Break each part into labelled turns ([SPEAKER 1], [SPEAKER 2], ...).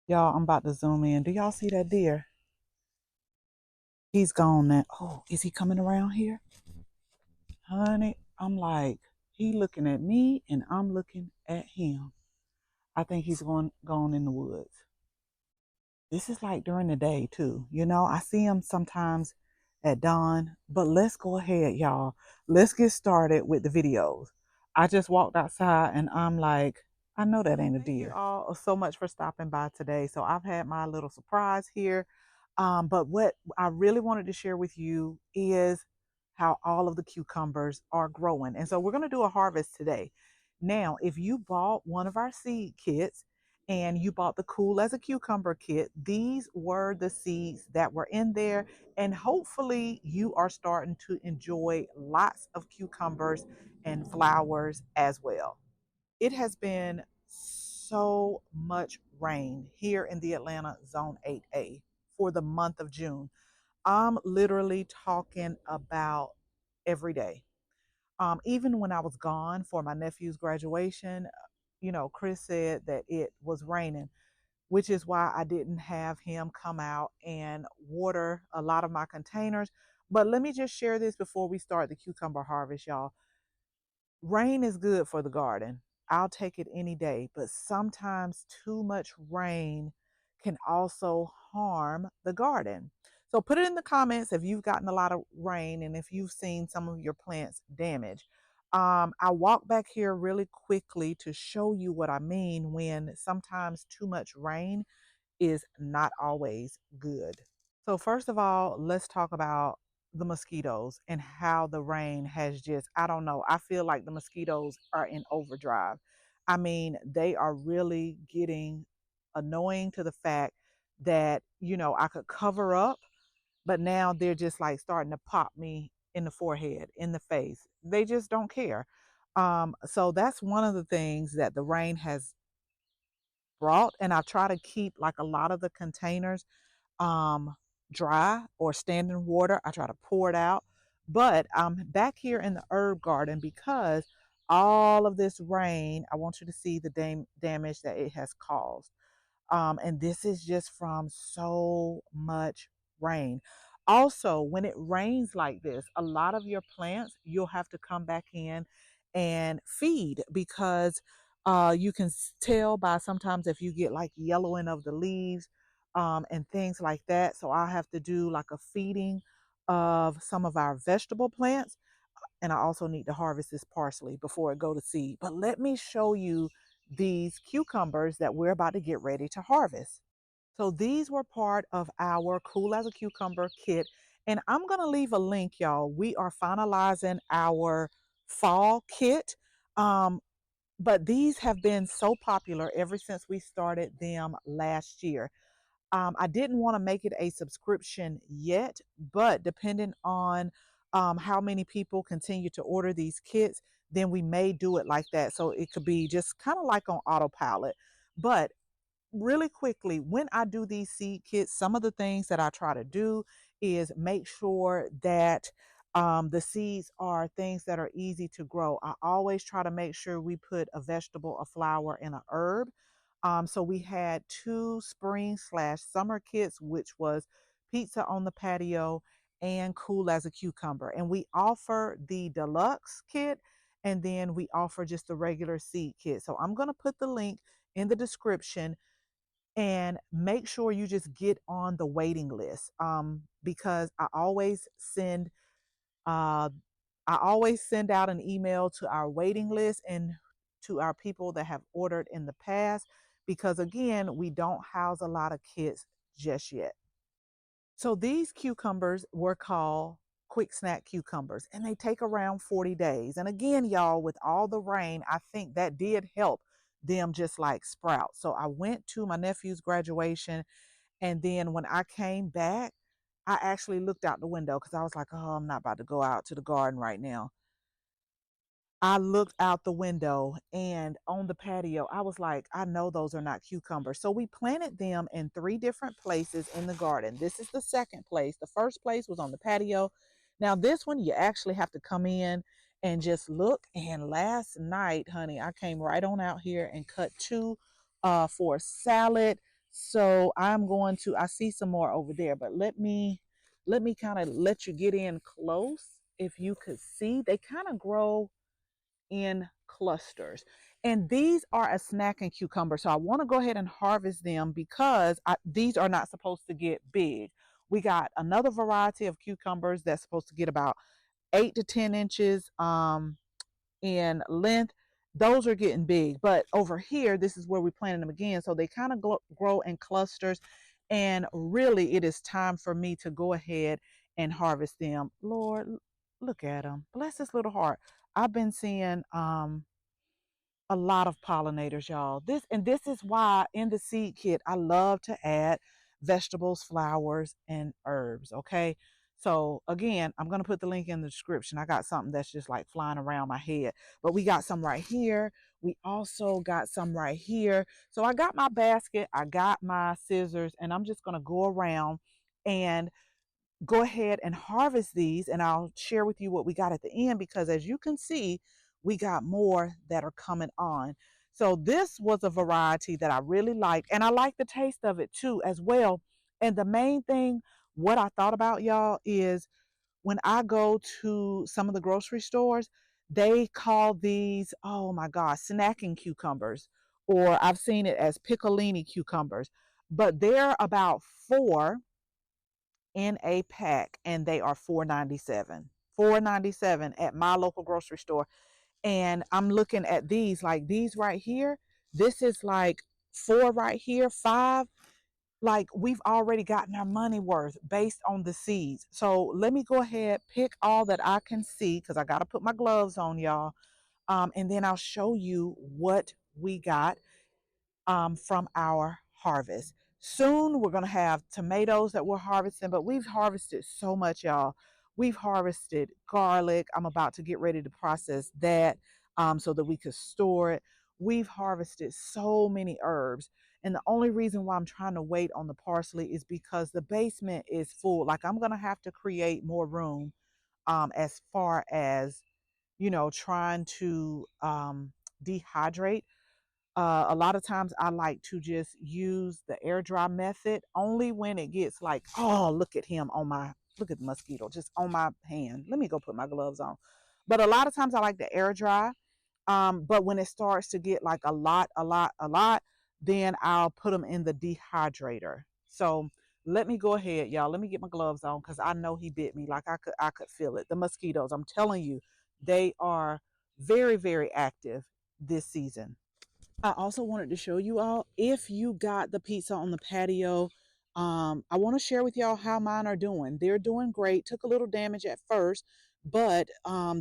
[SPEAKER 1] Y'all, I'm about to zoom in. Do y'all see that deer? He's gone now. Oh, is he coming around here? Honey, I'm like, he looking at me and I'm looking at him. I think he's gone in the woods. This is like during the day too. I see him sometimes at dawn, but let's go ahead, y'all. Let's get started with the videos. I just walked outside and I'm like, I know that ain't a deer. Thank you all so much for stopping by today. So I've had my little surprise here. But what I really wanted to share with you is how all of the cucumbers are growing. And so we're going to do a harvest today. Now, if you bought one of our seed kits, and you bought the Cool as a Cucumber kit, these were the seeds that were in there. And hopefully, you are starting to enjoy lots of cucumbers and flowers as well. It has been so much rain here in the Atlanta Zone 8A for the month of June. I'm literally talking about every day. Even when I was gone for my nephew's graduation, Chris said that it was raining, which is why I didn't have him come out and water a lot of my containers. But let me just share this before we start the cucumber harvest, y'all. Rain is good for the garden. I'll take it any day, but sometimes too much rain can also harm the garden. So put it in the comments if you've gotten a lot of rain and if you've seen some of your plants damaged. I walk back here really quickly to show you what I mean when sometimes too much rain is not always good. So, first of all, let's talk about the mosquitoes and how the rain has just, I don't know, I feel like the mosquitoes are in overdrive. I mean, they are really getting annoying to the fact that, I could cover up, but now they're just like starting to pop me in the forehead, in the face. They just don't care. So, that's one of the things that the rain has brought. And I try to keep like a lot of the containers um, dry or standing water. I try to pour it out. But I'm back here in the herb garden because all of this rain, I want you to see the damage that it has caused. And this is just from so much rain. Also, when it rains like this, a lot of your plants, you'll have to come back in and feed because you can tell by sometimes if you get like yellowing of the leaves and things like that. So I have to do like a feeding of some of our vegetable plants, and I also need to harvest this parsley before it go to seed. But let me show you these cucumbers that we're about to get ready to harvest. So these were part of our Cool as a Cucumber kit. And I'm going to leave a link, y'all. We are finalizing our fall kit. Um, but these have been so popular ever since we started them last year. I didn't want to make it a subscription yet, but depending on how many people continue to order these kits, then we may do it like that. So it could be just kind of like on autopilot. But really quickly, when I do these seed kits, some of the things that I try to do is make sure that the seeds are things that are easy to grow. I always try to make sure we put a vegetable, a flower, and a herb. So we had two spring/summer kits, which was pizza on the patio and Cool as a Cucumber. And we offer the deluxe kit, and then we offer just the regular seed kit. So I'm going to put the link in the description, and make sure you just get on the waiting list, because uh, I always send out an email to our waiting list and to our people that have ordered in the past, because again, we don't house a lot of kits just yet. So these cucumbers were called quick snack cucumbers, and they take around 40 days. And again, y'all, with all the rain, I think that did help them just like sprout. So I went to my nephew's graduation, and then when I came back, I actually looked out the window because I was like, oh, I'm not about to go out to the garden right now. I looked out the window, and on the patio, I was like, I know those are not cucumbers. So we planted them in three different places in the garden. This is the second place. The first place was on the patio. Now, this one, you actually have to come in and just look. And last night, honey, I came right on out here and cut two for salad. So I'm going to, I see some more over there, but let me kind of let you get in close. If you could see, they kind of grow in clusters. And these are a snacking cucumber. So I want to go ahead and harvest them because these are not supposed to get big. We got another variety of cucumbers that's supposed to get about 8 to 10 inches in length. Those are getting big, but over here, this is where we planted them again. So they kind of grow in clusters. And really, it is time for me to go ahead and harvest them. Lord, look at them. Bless this little heart. I've been seeing a lot of pollinators, y'all. This is why in the seed kit I love to add vegetables, flowers, and herbs. Okay. So again, I'm gonna put the link in the description. I got something that's just like flying around my head. But we got some right here. We also got some right here. So I got my basket, I got my scissors, and I'm just gonna go around and go ahead and harvest these, and I'll share with you what we got at the end, because as you can see, we got more that are coming on. So this was a variety that I really liked, and I like the taste of it too as well. And the main thing, what I thought about, y'all, is when I go to some of the grocery stores, they call these, oh my gosh, snacking cucumbers, or I've seen it as piccolini cucumbers, but they're about four in a pack, and they are $4.97 at my local grocery store. And I'm looking at these, like these right here, this is like four right here, five. Like, we've already gotten our money worth based on the seeds. So let me go ahead, pick all that I can see, because I got to put my gloves on, y'all. And then I'll show you what we got from our harvest. Soon we're going to have tomatoes that we're harvesting, but we've harvested so much, y'all. We've harvested garlic. I'm about to get ready to process that so that we could store it. We've harvested so many herbs. And the only reason why I'm trying to wait on the parsley is because the basement is full. Like, I'm going to have to create more room as far as, trying to dehydrate. A lot of times I like to just use the air dry method only when it gets like, oh, look at him on my, look at the mosquito just on my hand. Let me go put my gloves on. But a lot of times I like the air dry. But when it starts to get like a lot, then I'll put them in the dehydrator. So let me go ahead, y'all. Let me get my gloves on, because I know he bit me. Like, I could feel it. The mosquitoes, I'm telling you, they are very, very active this season. I also wanted to show you all, if you got the pizza on the patio, I want to share with y'all how mine are doing. They're doing great. Took a little damage at first, but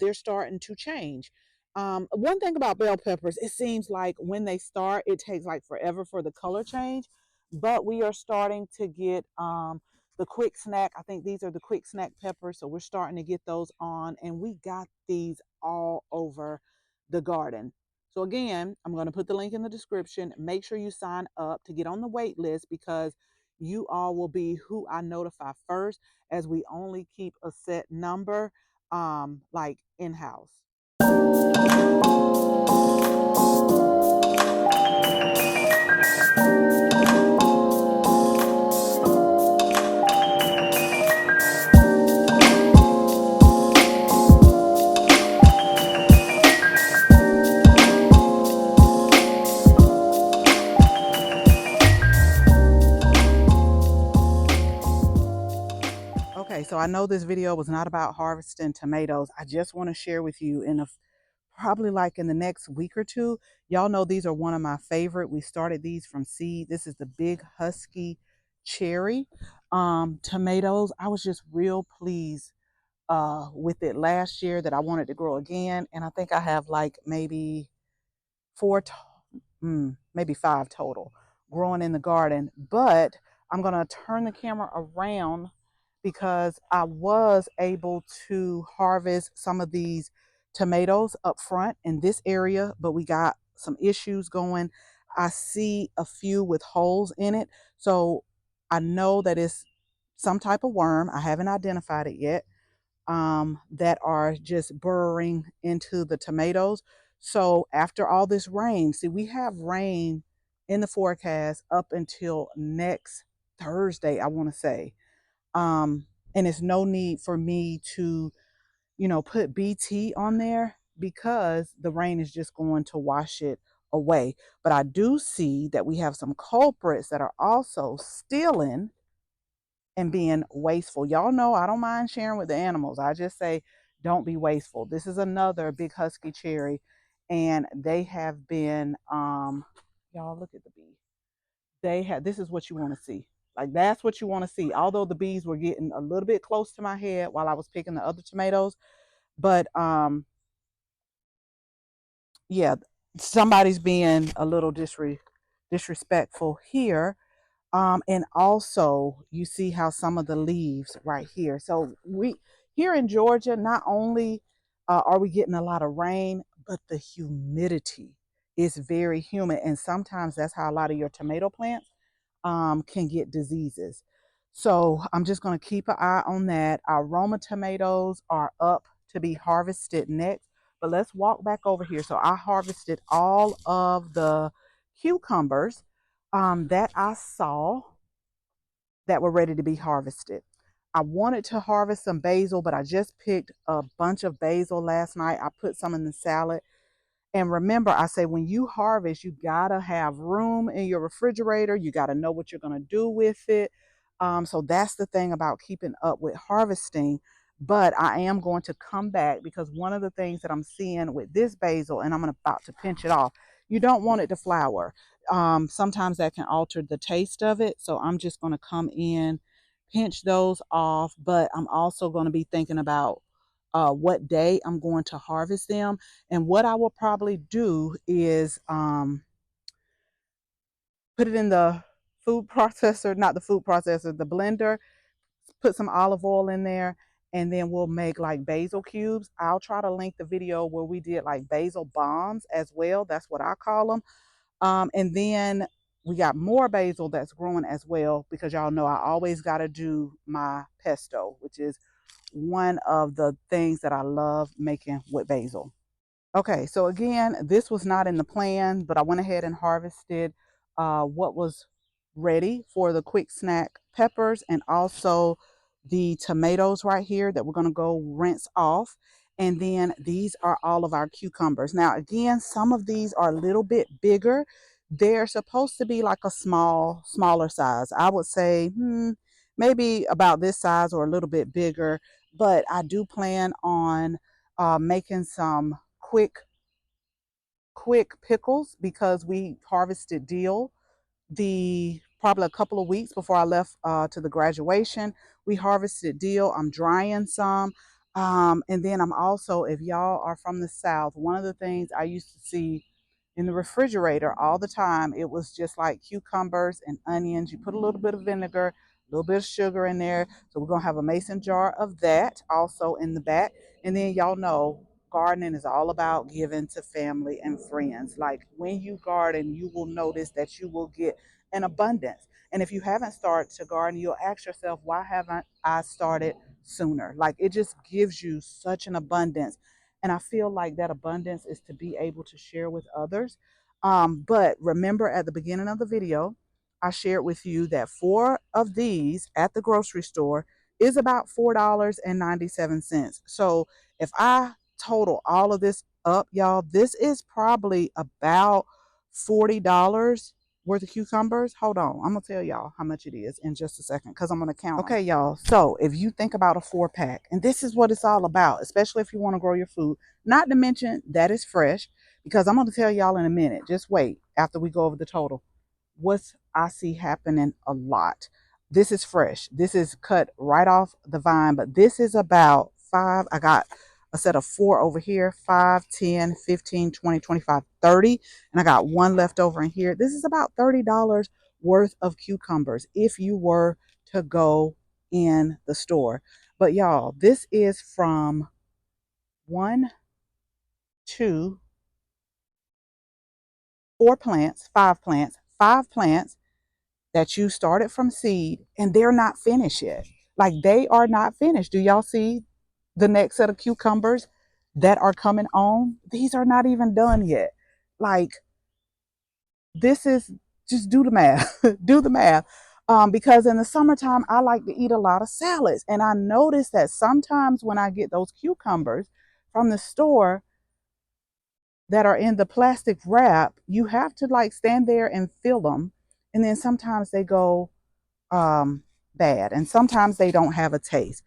[SPEAKER 1] they're starting to change. One thing about bell peppers, it seems like when they start, it takes like forever for the color change, but we are starting to get the quick snack. I think these are the quick snack peppers, so we're starting to get those on, and we got these all over the garden. So again, I'm going to put the link in the description. Make sure you sign up to get on the wait list, because you all will be who I notify first, as we only keep a set number like in-house. Okay, so I know this video was not about harvesting tomatoes. I just want to share with you in a probably like in the next week or two. Y'all know these are one of my favorite. We started these from seed. This is the big husky cherry tomatoes. I was just real pleased with it last year, that I wanted to grow again. And I think I have like maybe maybe five total growing in the garden. But I'm going to turn the camera around, because I was able to harvest some of these tomatoes up front in this area, but we got some issues going. I see a few with holes in it. So I know that it's some type of worm. I haven't identified it yet, that are just burrowing into the tomatoes. So after all this rain, see, we have rain in the forecast up until next Thursday, I want to say. And it's no need for me to, put BT on there because the rain is just going to wash it away. But I do see that we have some culprits that are also stealing and being wasteful. Y'all know I don't mind sharing with the animals. I just say, don't be wasteful. This is another big husky cherry, and they have been, y'all look at the bee. This is what you want to see. Like, that's what you want to see. Although the bees were getting a little bit close to my head while I was picking the other tomatoes, but yeah, somebody's being a little disrespectful here. And also you see how some of the leaves right here. So we here in Georgia, not only are we getting a lot of rain, but the humidity is very humid. And sometimes that's how a lot of your tomato plants can get diseases. So I'm just going to keep an eye on that. Our Roma tomatoes are up to be harvested next. But let's walk back over here. So I harvested all of the cucumbers that I saw that were ready to be harvested. I wanted to harvest some basil, but I just picked a bunch of basil last night. I put some in the salad. And remember, I say when you harvest, you gotta have room in your refrigerator. You gotta know what you're gonna do with it. So that's the thing about keeping up with harvesting. But I am going to come back because one of the things that I'm seeing with this basil, and I'm about to pinch it off, you don't want it to flower. Sometimes that can alter the taste of it. So I'm just gonna come in, pinch those off. But I'm also gonna be thinking about what day I'm going to harvest them. And what I will probably do is put it in the food processor, not the food processor, the blender, put some olive oil in there, and then we'll make like basil cubes. I'll try to link the video where we did like basil bombs as well. That's what I call them. And then we got more basil that's growing as well because y'all know I always got to do my pesto, which is one of the things that I love making with basil. Okay, so again, this was not in the plan, but I went ahead and harvested what was ready for the quick snack peppers and also the tomatoes right here that we're going to go rinse off. And then these are all of our cucumbers. Now, again, some of these are a little bit bigger. They're supposed to be like a smaller size. I would say maybe about this size or a little bit bigger, but I do plan on making some quick pickles because we harvested dill the probably a couple of weeks before I left to the graduation. We harvested dill. I'm drying some. And then I'm also, if y'all are from the South, one of the things I used to see in the refrigerator all the time, it was just like cucumbers and onions. You put a little bit of vinegar, a little bit of sugar in there. So we're going to have a mason jar of that also in the back. And then y'all know gardening is all about giving to family and friends. Like when you garden, you will notice that you will get an abundance. And if you haven't started to garden, you'll ask yourself, why haven't I started sooner? Like it just gives you such an abundance. And I feel like that abundance is to be able to share with others. But remember at the beginning of the video, I shared with you that four of these at the grocery store is about $4.97. So if I total all of this up, y'all, this is probably about $40 worth of cucumbers. Hold on, I'm gonna tell y'all how much it is in just a second because I'm gonna count. Okay, y'all. So if you think about a 4-pack, and this is what it's all about, especially if you want to grow your food, not to mention that it's fresh, because I'm gonna tell y'all in a minute. Just wait after we go over the total. What I see happening a lot. This is fresh. This is cut right off the vine, but this is about five. I got a set of 4 over here, 5, 10, 15, 20, 25, 30. And I got one left over in here. This is about $30 worth of cucumbers if you were to go in the store. But y'all, this is from 1, 2, 4 plants, 5 plants that you started from seed, and they're not finished yet. Like they are not finished. Do y'all see the next set of cucumbers that are coming on? These are not even done yet. Like this is just do the math. Do the math. Because in the summertime, I like to eat a lot of salads. And I notice that sometimes when I get those cucumbers from the store that are in the plastic wrap, you have to like stand there and fill them. And then sometimes they go bad, and sometimes they don't have a taste.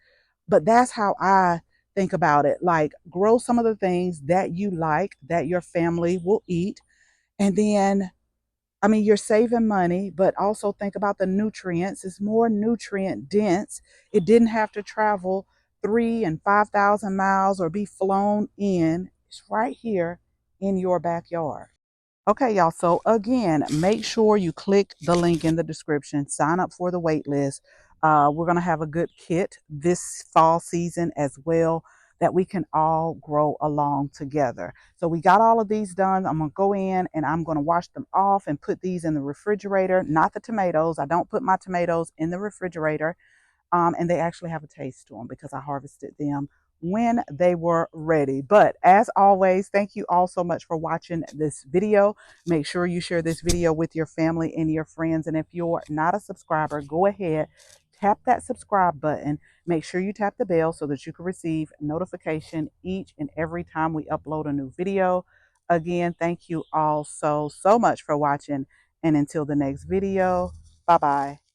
[SPEAKER 1] But that's how I think about it. Like, grow some of the things that you like, that your family will eat. And then, I mean, you're saving money, but also think about the nutrients. It's more nutrient dense. It didn't have to travel 3 and 5,000 miles or be flown in. It's right here in your backyard. Okay, y'all. So again, make sure you click the link in the description, sign up for the wait list. We're going to have a good kit this fall season as well that we can all grow along together. So we got all of these done. I'm going to go in and I'm going to wash them off and put these in the refrigerator, not the tomatoes. I don't put my tomatoes in the refrigerator. And they actually have a taste to them because I harvested them when they were ready. But as always, thank you all so much for watching this video. Make sure you share this video with your family and your friends. And if you're not a subscriber, go ahead, tap that subscribe button. Make sure you tap the bell so that you can receive notification each and every time we upload a new video. Again, thank you all so much for watching. And until the next video, bye-bye.